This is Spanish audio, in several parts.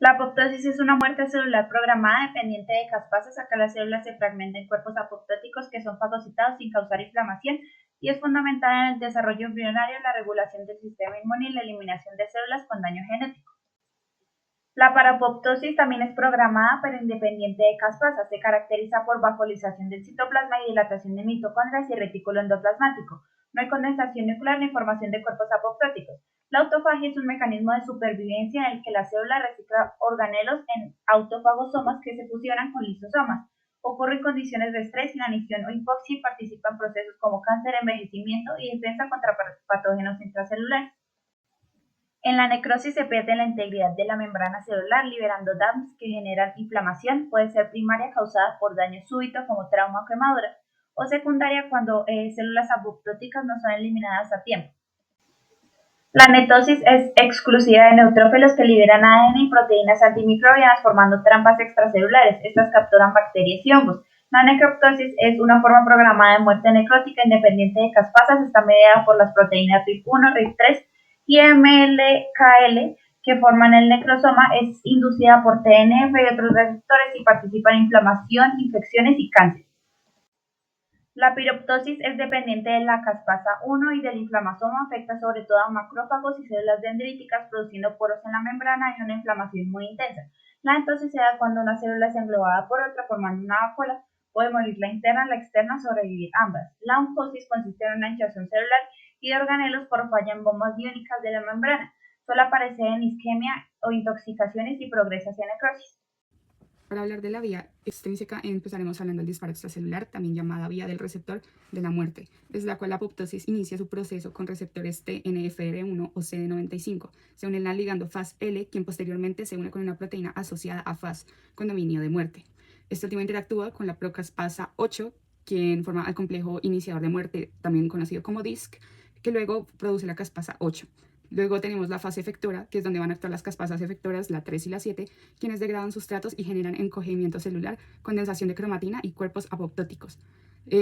La apoptosis es una muerte celular programada dependiente de caspasas a que las células se fragmenten en cuerpos apoptóticos que son fagocitados sin causar inflamación y es fundamental en el desarrollo embrionario, la regulación del sistema inmune y la eliminación de células con daño genético. La parapoptosis también es programada pero independiente de caspasas. Se caracteriza por vascularización del citoplasma y dilatación de mitocondrias y retículo endoplasmático. No hay condensación nuclear ni formación de cuerpos apoptóticos. La autofagia es un mecanismo de supervivencia en el que la célula recicla organelos en autofagosomas que se fusionan con lisosomas. Ocurre en condiciones de estrés, inanición o hipoxia y participa en procesos como cáncer, envejecimiento y defensa contra patógenos intracelulares. En la necrosis se pierde la integridad de la membrana celular, liberando DAMPs que generan inflamación. Puede ser primaria causada por daño súbito como trauma o quemadura, o secundaria cuando células apoptóticas no son eliminadas a tiempo. La netosis es exclusiva de neutrófilos que liberan ADN y proteínas antimicrobianas formando trampas extracelulares. Estas capturan bacterias y hongos. La necroptosis es una forma programada de muerte necrótica independiente de caspasas. Está mediada por las proteínas RIP1, RIP3 y MLKL que forman el necrosoma. Es inducida por TNF y otros receptores y participa en inflamación, infecciones y cáncer. La piroptosis es dependiente de la caspasa 1 y del inflamasoma, afecta sobre todo a macrófagos y células dendríticas, produciendo poros en la membrana y una inflamación muy intensa. La entosis se da cuando una célula es englobada por otra formando una vacuola. Puede morir la interna, la externa, sobrevivir ambas. La oncosis consiste en una hinchazón celular y de organelos por falla en bombas iónicas de la membrana. Suele aparecer en isquemia o intoxicaciones y progresa hacia necrosis. Para hablar de la vía extrínseca empezaremos hablando del disparo extracelular, también llamada vía del receptor de la muerte, desde la cual la apoptosis inicia su proceso con receptores TNFR1 o CD95. Se unen al ligando FAS-L, quien posteriormente se une con una proteína asociada a FAS con dominio de muerte. Este último interactúa con la procaspasa 8, quien forma el complejo iniciador de muerte, también conocido como DISC, que luego produce la caspasa 8. Luego tenemos la fase efectora, que es donde van a actuar las caspasas efectoras, la 3 y la 7, quienes degradan sustratos y generan encogimiento celular, condensación de cromatina y cuerpos apoptóticos.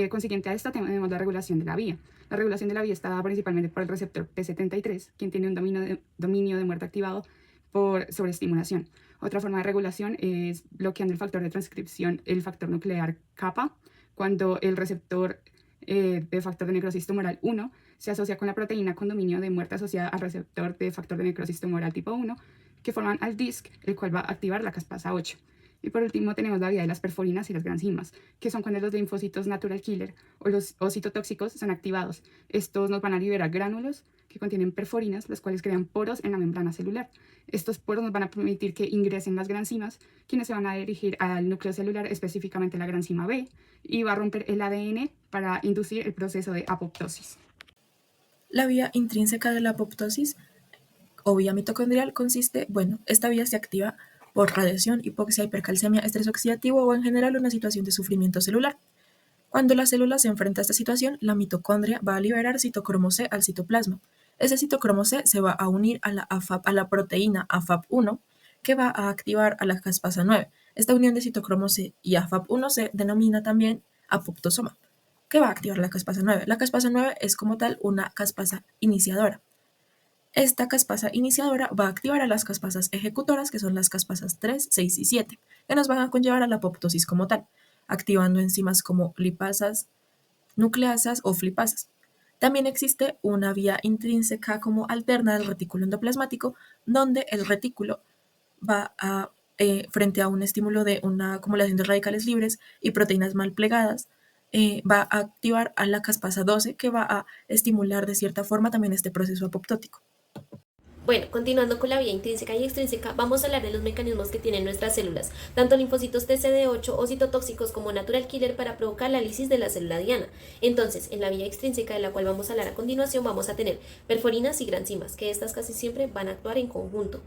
Consiguiente a esta tenemos la regulación de la vía. La regulación de la vía está dada principalmente por el receptor P73, quien tiene un dominio de muerte activado por sobreestimulación. Otra forma de regulación es bloqueando el factor de transcripción, el factor nuclear kappa, cuando el receptor de factor de necrosis tumoral 1 se asocia con la proteína con dominio de muerte asociada al receptor de factor de necrosis tumoral tipo 1, que forman al DISC, el cual va a activar la caspasa 8. Y por último tenemos la vía de las perforinas y las granzimas, que son cuando los linfocitos natural killer o los citotóxicos son activados. Estos nos van a liberar gránulos que contienen perforinas, las cuales crean poros en la membrana celular. Estos poros nos van a permitir que ingresen las granzimas, quienes se van a dirigir al núcleo celular, específicamente la granzima B, y va a romper el ADN para inducir el proceso de apoptosis. La vía intrínseca de la apoptosis o vía mitocondrial consiste, esta vía se activa por radiación, hipoxia, hipercalcemia, estrés oxidativo o en general una situación de sufrimiento celular. Cuando la célula se enfrenta a esta situación, la mitocondria va a liberar citocromo C al citoplasma. Ese citocromo C se va a unir a la proteína AFAP1 que va a activar a la caspasa 9. Esta unión de citocromo C y AFAP1 se denomina también apoptosoma, que va a activar la caspasa 9. La caspasa 9 es como tal una caspasa iniciadora. Esta caspasa iniciadora va a activar a las caspasas ejecutoras, que son las caspasas 3, 6 y 7, que nos van a conllevar a la apoptosis como tal, activando enzimas como lipasas, nucleasas o flipasas. También existe una vía intrínseca como alterna del retículo endoplasmático, donde el retículo va a, frente a un estímulo de una acumulación de radicales libres y proteínas mal plegadas, va a activar a la caspasa 12, que va a estimular de cierta forma también este proceso apoptótico. Bueno, continuando con la vía intrínseca y extrínseca, vamos a hablar de los mecanismos que tienen nuestras células, tanto linfocitos TCD8 o citotóxicos como natural killer para provocar la lisis de la célula diana. Entonces, en la vía extrínseca de la cual vamos a hablar a continuación, vamos a tener perforinas y granzimas, que estas casi siempre van a actuar en conjunto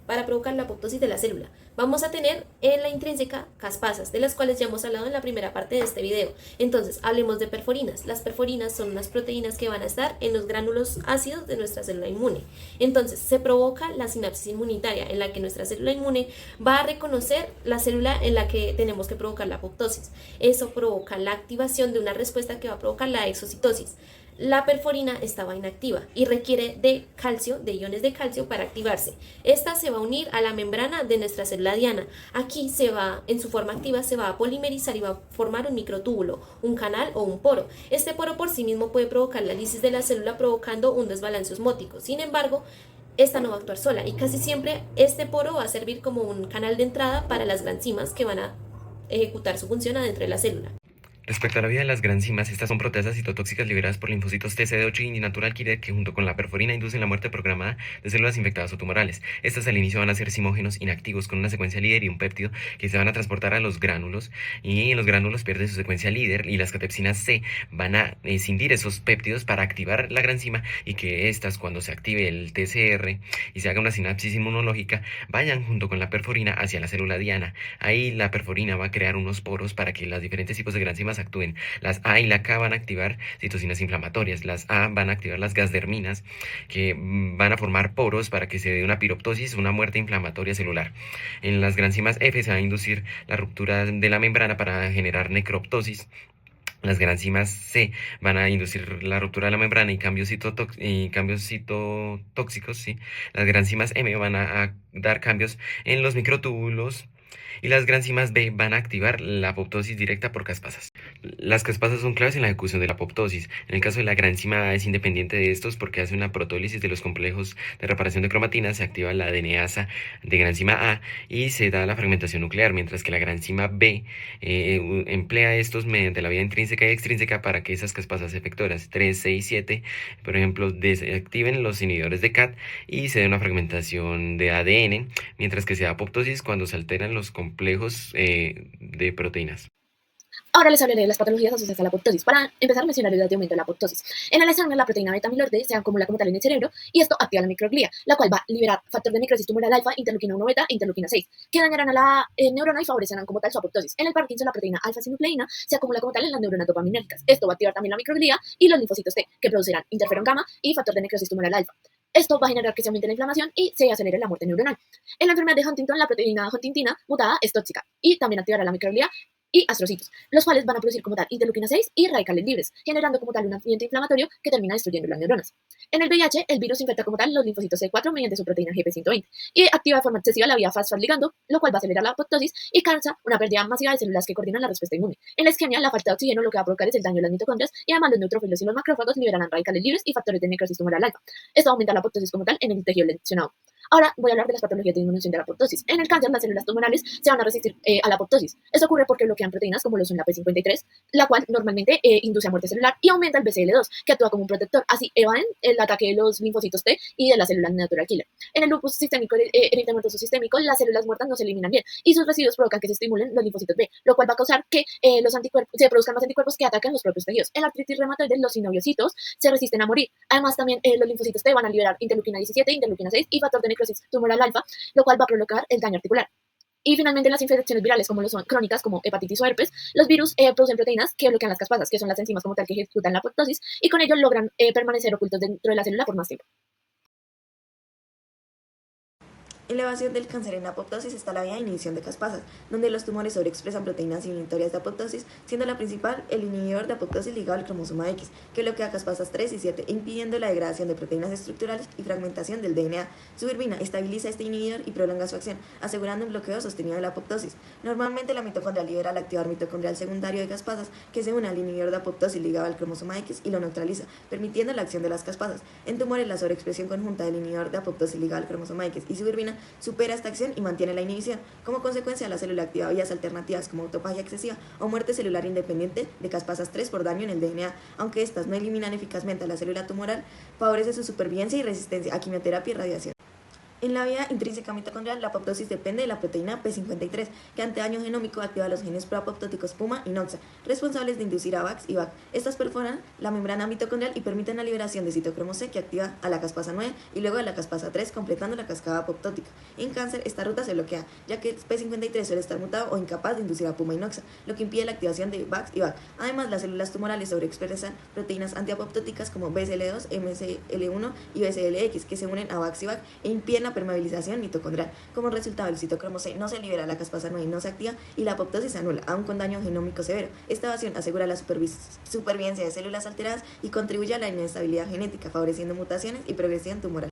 para provocar la apoptosis de la célula. Vamos a tener en la intrínseca caspasas, de las cuales ya hemos hablado en la primera parte de este video. Entonces, hablemos de perforinas. Las perforinas son unas proteínas que van a estar en los gránulos ácidos de nuestra célula inmune. Entonces, se provoca la sinapsis inmunitaria, en la que nuestra célula inmune va a reconocer la célula en la que tenemos que provocar la apoptosis. Eso provoca la activación de una respuesta que va a provocar la exocitosis. la perforina estaba inactiva y requiere de calcio, de iones de calcio para activarse. Esta se va a unir a la membrana de nuestra célula diana. Aquí en su forma activa, se va a polimerizar y va a formar un microtúbulo, un canal o un poro. Este poro por sí mismo puede provocar la lisis de la célula provocando un desbalance osmótico. Sin embargo, esta no va a actuar sola y casi siempre este poro va a servir como un canal de entrada para las granzimas que van a ejecutar su función adentro de la célula. Respecto a la vida de las granzimas, estas son proteasas citotóxicas liberadas por linfocitos TCD8 y natural killer que junto con la perforina inducen la muerte programada de células infectadas o tumorales. Estas al inicio van a ser simógenos inactivos con una secuencia líder y un péptido que se van a transportar a los gránulos y en los gránulos pierde su secuencia líder y las catepsinas C van a escindir esos péptidos para activar la granzima y que estas cuando se active el TCR y se haga una sinapsis inmunológica vayan junto con la perforina hacia la célula diana. Ahí la perforina va a crear unos poros para que los diferentes tipos de granzimas actúen. Las A y la K van a activar citocinas inflamatorias, las A van a activar las gasderminas que van a formar poros para que se dé una piroptosis, una muerte inflamatoria celular. En las granzimas F se va a inducir la ruptura de la membrana para generar necroptosis. Las granzimas C van a inducir la ruptura de la membrana y cambios citotóxicos, ¿sí? Las granzimas M van a dar cambios en los microtúbulos y las granzimas B van a activar la apoptosis directa por caspasas. Las caspasas son claves en la ejecución de la apoptosis. En el caso de la granzima A es independiente de estos porque hace una protólisis de los complejos de reparación de cromatina, se activa la DNasa de granzima A y se da la fragmentación nuclear, mientras que la granzima B emplea estos mediante la vía intrínseca y extrínseca para que esas caspasas efectoras 3, 6, 7, por ejemplo, desactiven los inhibidores de CAT y se dé una fragmentación de ADN, mientras que se da apoptosis cuando se alteran los complejos de proteínas. Ahora les hablaré de las patologías asociadas a la apoptosis. Para empezar, mencionar el aumento de la apoptosis. En el Alzheimer, la proteína beta-amiloide D se acumula como tal en el cerebro y esto activa la microglía, la cual va a liberar factor de necrosis tumoral alfa, interleuquina 1 beta e interleuquina 6, que dañarán a la neurona y favorecerán como tal su apoptosis. En el Parkinson, la proteína alfa-sinucleína se acumula como tal en las neuronas dopaminérgicas. Esto va a activar también la microglía y los linfocitos T, que producirán interferón gamma y factor de necrosis tumoral alfa. Esto va a generar que se aumente la inflamación y se acelere la muerte neuronal. En la enfermedad de Huntington, la proteína huntingtina mutada es tóxica y también activará la microglía y astrocitos, los cuales van a producir como tal interleuquina 6 y radicales libres, generando como tal un ambiente inflamatorio que termina destruyendo las neuronas. En el VIH, el virus infecta como tal los linfocitos C4 mediante su proteína GP120 y activa de forma excesiva la vía fosfatligando, lo cual va a acelerar la apoptosis y causa una pérdida masiva de células que coordinan la respuesta inmune. En la isquemia, la falta de oxígeno lo que va a provocar es el daño de las mitocondrias y además los neutrófilos y los macrófagos liberarán radicales libres y factores de necrosis tumoral alfa. Esto aumenta la apoptosis como tal en el tejido lesionado. Ahora voy a hablar de las patologías de disminución de la apoptosis. En el cáncer, las células tumorales se van a resistir a la apoptosis. Esto ocurre porque bloquean proteínas como lo son la P53, la cual normalmente induce a muerte celular y aumenta el BCL2, que actúa como un protector. Así evaden el ataque de los linfocitos T y de las células natural killer. En el lupus sistémico, eritematoso sistémico, las células muertas no se eliminan bien y sus residuos provocan que se estimulen los linfocitos B, lo cual va a causar que se produzcan más anticuerpos que atacan los propios tejidos. En la artritis reumatoide, los sinoviocitos se resisten a morir. Además, también los linfocitos T van a liberar interleuquina 17, interleuquina 6 y factor de necrosis tumoral alfa, lo cual va a provocar el daño articular. Y finalmente, las infecciones virales, como lo son crónicas, como hepatitis o herpes, los virus producen proteínas que bloquean las caspasas, que son las enzimas como tal que ejecutan la apoptosis, y con ello logran permanecer ocultos dentro de la célula por más tiempo. En la evasión del cáncer en apoptosis está la vía de inhibición de caspasas, donde los tumores sobreexpresan proteínas inhibitorias de apoptosis, siendo la principal el inhibidor de apoptosis ligado al cromosoma X, que bloquea caspasas 3 y 7, impidiendo la degradación de proteínas estructurales y fragmentación del DNA. Subirbina estabiliza este inhibidor y prolonga su acción, asegurando un bloqueo sostenido de la apoptosis. Normalmente la mitocondria libera al activador mitocondrial secundario de caspasas, que se une al inhibidor de apoptosis ligado al cromosoma X y lo neutraliza, permitiendo la acción de las caspasas. En tumores, la sobreexpresión conjunta del inhibidor de apoptosis ligado al cromosoma X y subirbina supera esta acción y mantiene la inhibición. Como consecuencia, la célula activa vías alternativas como autofagia excesiva o muerte celular independiente de caspasas 3 por daño en el DNA. Aunque estas no eliminan eficazmente a la célula tumoral, favorece su supervivencia y resistencia a quimioterapia y radiación. En la vía intrínseca mitocondrial, la apoptosis depende de la proteína P53, que ante daño genómico activa los genes proapoptóticos PUMA y NOXA, responsables de inducir a VAX y VAC. Estas perforan la membrana mitocondrial y permiten la liberación de citocromo C, que activa a la caspasa 9 y luego a la caspasa 3, completando la cascada apoptótica. En cáncer, esta ruta se bloquea, ya que P53 suele estar mutado o incapaz de inducir a PUMA y NOXA, lo que impide la activación de VAX y VAC. Además, las células tumorales sobreexpresan proteínas antiapoptóticas como BCL2, MCL1 y BCLX, que se unen a VAX y VAC e impiden la permeabilización mitocondrial. Como resultado, el citocromo C no se libera, la caspasa 9 no se activa y la apoptosis se anula, aun con daño genómico severo. Esta evasión asegura la supervivencia de células alteradas y contribuye a la inestabilidad genética, favoreciendo mutaciones y progresión tumoral.